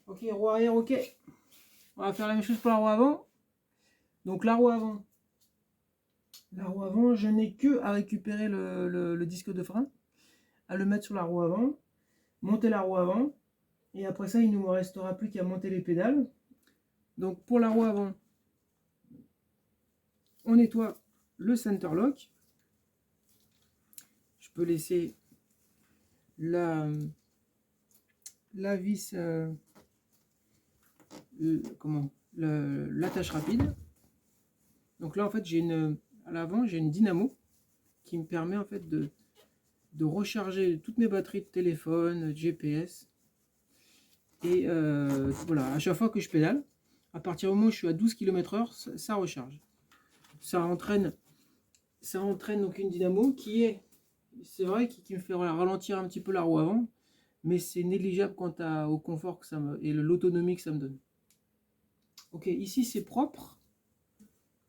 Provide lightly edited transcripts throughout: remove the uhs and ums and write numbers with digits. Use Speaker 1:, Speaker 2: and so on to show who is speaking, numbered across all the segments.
Speaker 1: Ok, roue arrière, ok. On va faire la même chose pour la roue avant. Donc la roue avant. La roue avant, je n'ai que à récupérer le disque de frein, à le mettre sur la roue avant, monter la roue avant, et après ça, il ne me restera plus qu'à monter les pédales. Donc pour la roue avant, on nettoie le center lock. Je peux laisser la vis, l'attache rapide. Donc là en fait à l'avant j'ai une dynamo qui me permet en fait de recharger toutes mes batteries de téléphone, de GPS. Et voilà, à chaque fois que je pédale, à partir du moment où je suis à 12 km/h, ça recharge. Ça entraîne donc une dynamo qui est, c'est vrai, qui me fait ralentir un petit peu la roue avant, mais c'est négligeable quant au confort que et l'autonomie que ça me donne. Ok, ici c'est propre.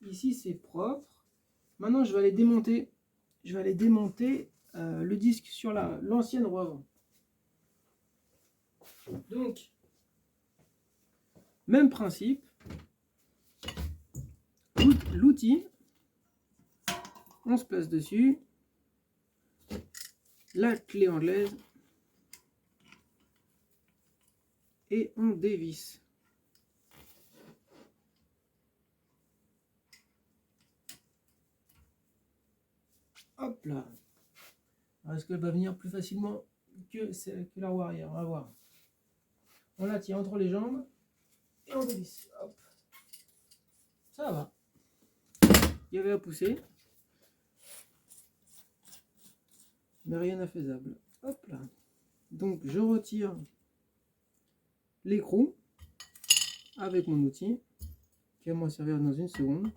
Speaker 1: Ici c'est propre. Maintenant je vais aller démonter. Le disque sur l'ancienne roue avant. Donc, même principe. L'outil, on se place dessus. La clé anglaise. Et on dévisse. Hop là. Est-ce qu'elle va venir plus facilement que la roue arrière? On va voir. On la tient entre les jambes et on dévisse. Hop. Ça va. Il y avait à pousser. Mais rien d'infaisable. Hop là. Donc je retire l'écrou avec mon outil qui va m'en servir dans une seconde.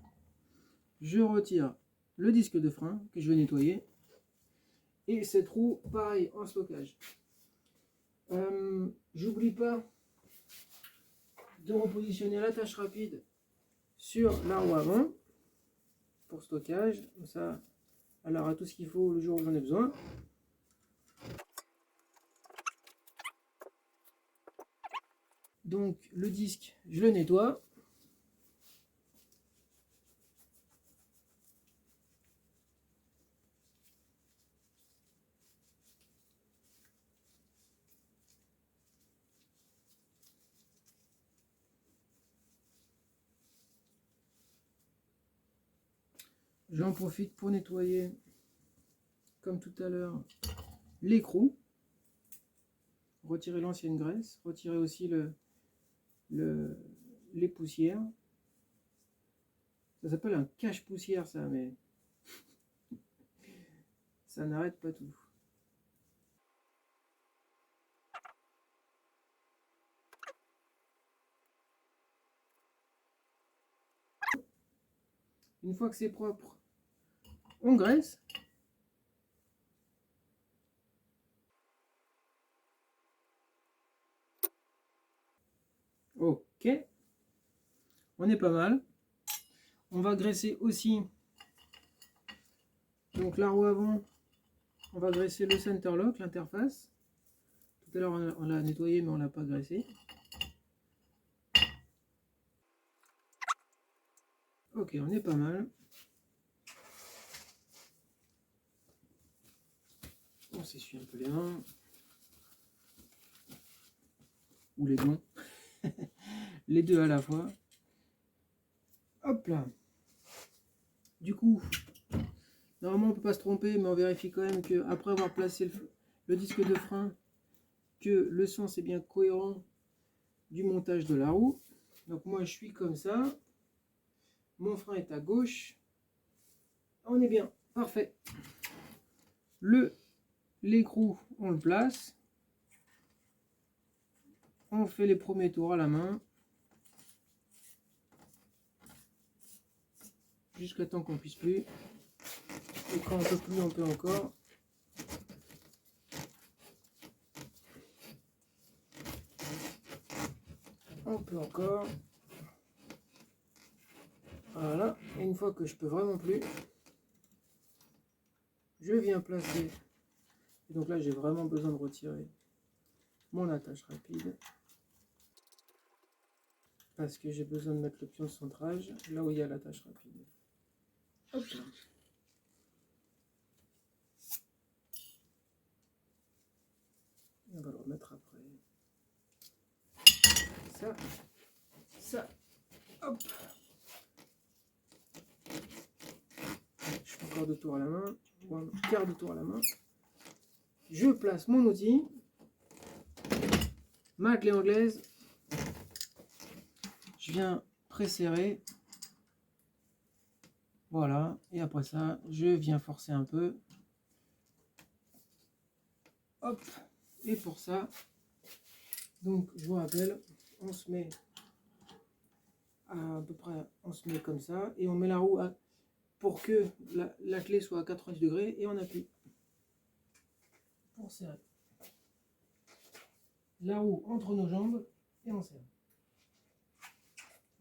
Speaker 1: Je retire le disque de frein que je vais nettoyer. Et cette roue, pareil, en stockage. J'oublie pas de repositionner l'attache rapide sur la roue avant pour stockage. Comme ça, elle aura tout ce qu'il faut le jour où j'en ai besoin. Donc le disque, je le nettoie. J'en profite pour nettoyer, comme tout à l'heure, l'écrou. Retirer l'ancienne graisse, retirer aussi les poussières. Ça s'appelle un cache-poussière, ça, mais ça n'arrête pas tout. Une fois que c'est propre, on graisse. Ok, on est pas mal. On va graisser aussi donc la roue avant. On va graisser le center lock, l'interface. Tout à l'heure on l'a nettoyé mais on l'a pas graissé. Ok, on est pas mal. On s'essuie un peu les mains. Ou les gants. Les deux à la fois. Hop là. Du coup, normalement on ne peut pas se tromper, mais on vérifie quand même qu'après avoir placé le disque de frein, que le sens est bien cohérent du montage de la roue. Donc moi je suis comme ça. Mon frein est à gauche. On est bien. Parfait. L'écrou, on le place. On fait les premiers tours à la main. Jusqu'à temps qu'on puisse plus. Et quand on peut plus, on peut encore. On peut encore. Voilà. Et une fois que je peux vraiment plus, je viens placer. Et donc là, j'ai vraiment besoin de retirer mon attache rapide. parce que j'ai besoin de mettre le pion de centrage là où il y a l'attache rapide. Hop là. On va le remettre après. Ça, hop. Je fais encore 2 tours à la main, ou un quart de tour à la main. Je place mon outil, ma clé anglaise. Je viens presserrer. Voilà, et après ça, je viens forcer un peu. Hop, et pour ça, donc je vous rappelle, on se met à peu près, on se met comme ça, et on met la roue pour que la clé soit à 90 degrés, et on appuie pour serrer la roue entre nos jambes, et on serre.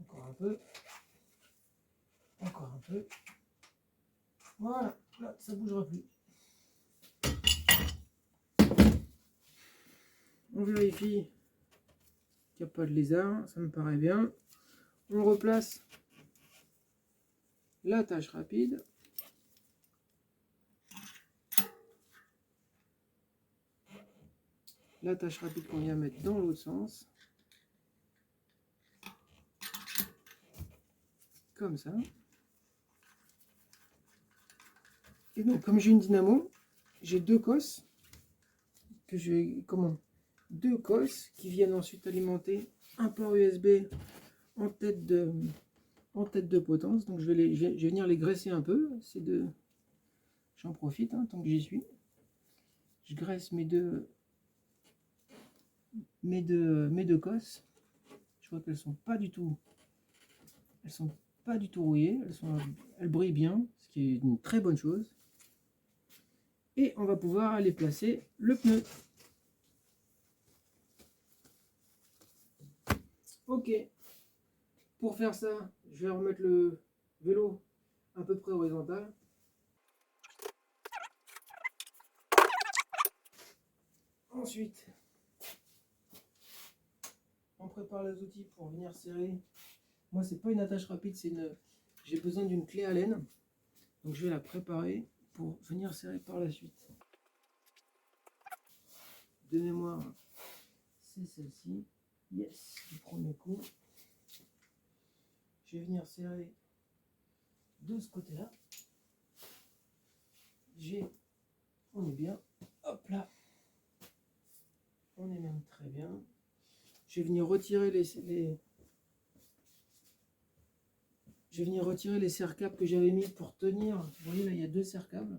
Speaker 1: Encore un peu. Encore un peu. Voilà, là, ça ne bougera plus. On vérifie qu'il n'y a pas de lézard, ça me paraît bien. On replace l'attache rapide. L'attache rapide qu'on vient mettre dans l'autre sens. Comme ça. Et donc, comme j'ai une dynamo, j'ai 2 cosses que je vais, deux cosses qui viennent ensuite alimenter un port USB en tête de potence. Donc je vais venir les graisser un peu. J'en profite tant que j'y suis. Je graisse mes deux cosses. Je vois qu'elles sont pas du tout rouillées. Elles brillent bien, ce qui est une très bonne chose. Et on va pouvoir aller placer le pneu. Ok. Pour faire ça, je vais remettre le vélo à peu près horizontal. Ensuite, on prépare les outils pour venir serrer. Moi, c'est pas une attache rapide, j'ai besoin d'une clé Allen. Donc je vais la préparer pour venir serrer par la suite. De mémoire, c'est celle-ci. Yes, du premier coup. Je vais venir serrer de ce côté-là. On est bien. Hop là. On est même très bien. Je vais venir retirer je vais venir retirer les serre-câbles que j'avais mis pour tenir. Vous voyez, là, il y a 2 serre-câbles.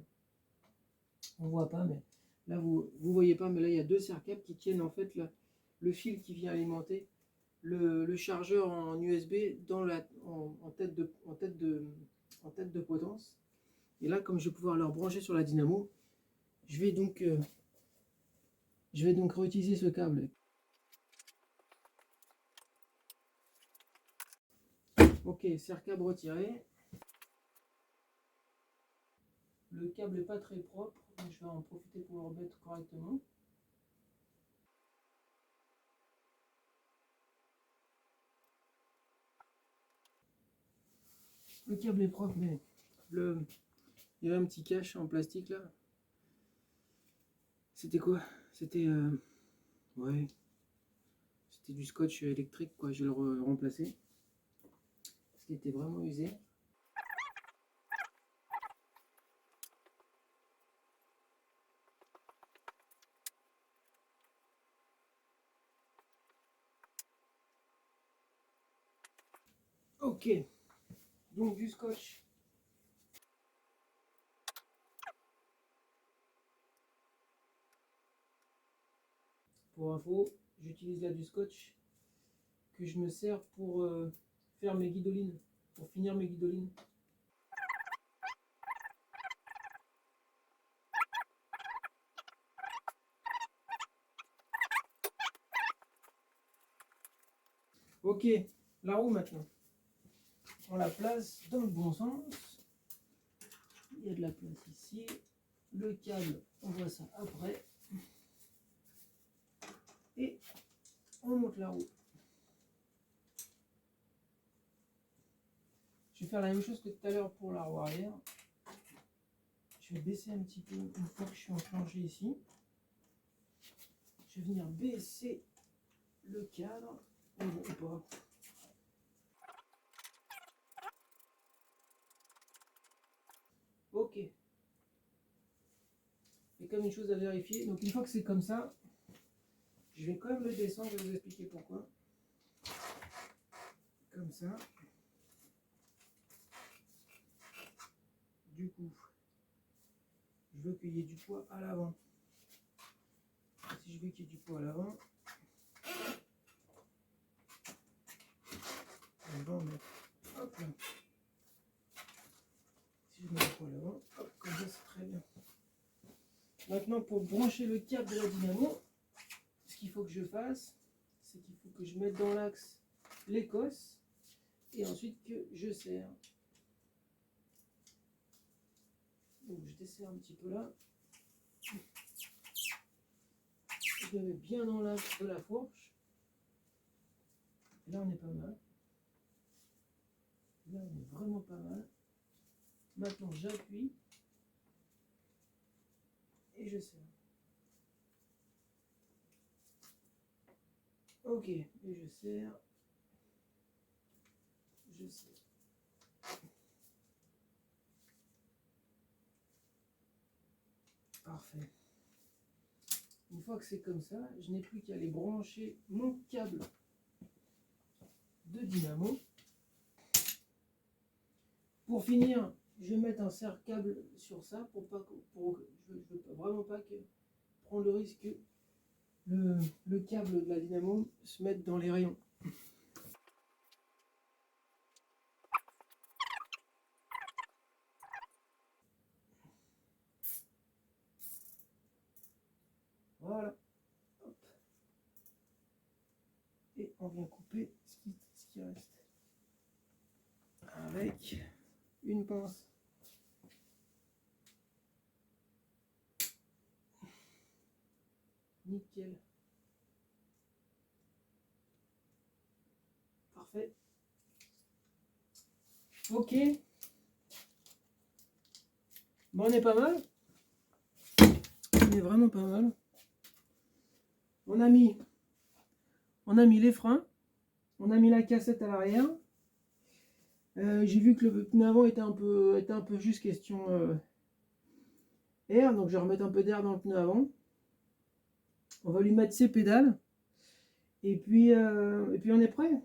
Speaker 1: On voit pas, mais là, vous voyez pas, mais là, il y a 2 serre-câbles qui tiennent en fait le fil qui vient alimenter le chargeur en USB en tête de potence. Et là, comme je vais pouvoir le brancher sur la dynamo, je vais donc réutiliser ce câble. Ok, serre-câble retiré. Le câble n'est pas très propre, mais je vais en profiter pour le remettre correctement. Le câble est propre, mais il y avait un petit cache en plastique là. C'était quoi? C'était ouais, c'était du scotch électrique quoi. Je vais le remplacer parce qu'il était vraiment usé. Ok, donc du scotch. Pour info, j'utilise là du scotch que je me sers pour faire mes guidolines, pour finir mes guidolines. Ok, la roue maintenant. On la place dans le bon sens. Il y a de la place ici. Le câble, on voit ça après. Et on monte la roue. Je vais faire la même chose que tout à l'heure pour la roue arrière. Je vais baisser un petit peu une fois que je suis enclenché ici. Je vais venir baisser le cadre. Ou pas. Ok. Et comme une chose à vérifier, donc une fois que c'est comme ça, je vais quand même le descendre, je vais vous expliquer pourquoi. Comme ça. Du coup, je veux qu'il y ait du poids à l'avant. Si je veux qu'il y ait du poids à l'avant, on va en mettre. Hop là. Si je mets le poids à l'avant, hop, comme ça c'est très bien. Maintenant, pour brancher le câble de la dynamo, ce qu'il faut que je fasse, c'est qu'il faut que je mette dans l'axe l'écosse et ensuite que je serre. Donc je desserre un petit peu là. Je le mets bien dans l'axe de la fourche. Et là on est pas mal. Là on est vraiment pas mal. Maintenant j'appuie et je serre. Ok, et je serre. Je serre. Parfait. Une fois que c'est comme ça, je n'ai plus qu'à aller brancher mon câble de dynamo. Pour finir, je vais mettre un serre-câble sur ça je ne veux vraiment pas prendre le risque que le câble de la dynamo se mette dans les rayons. Voilà. Hop. Et on vient couper ce qui reste avec une pince. Nickel. Parfait. Ok. Bon, on est pas mal. On est vraiment pas mal. On a mis les freins. On a mis la cassette à l'arrière. J'ai vu que le pneu avant était un peu juste question air. Donc je vais remettre un peu d'air dans le pneu avant. On va lui mettre ses pédales. Et puis on est prêt.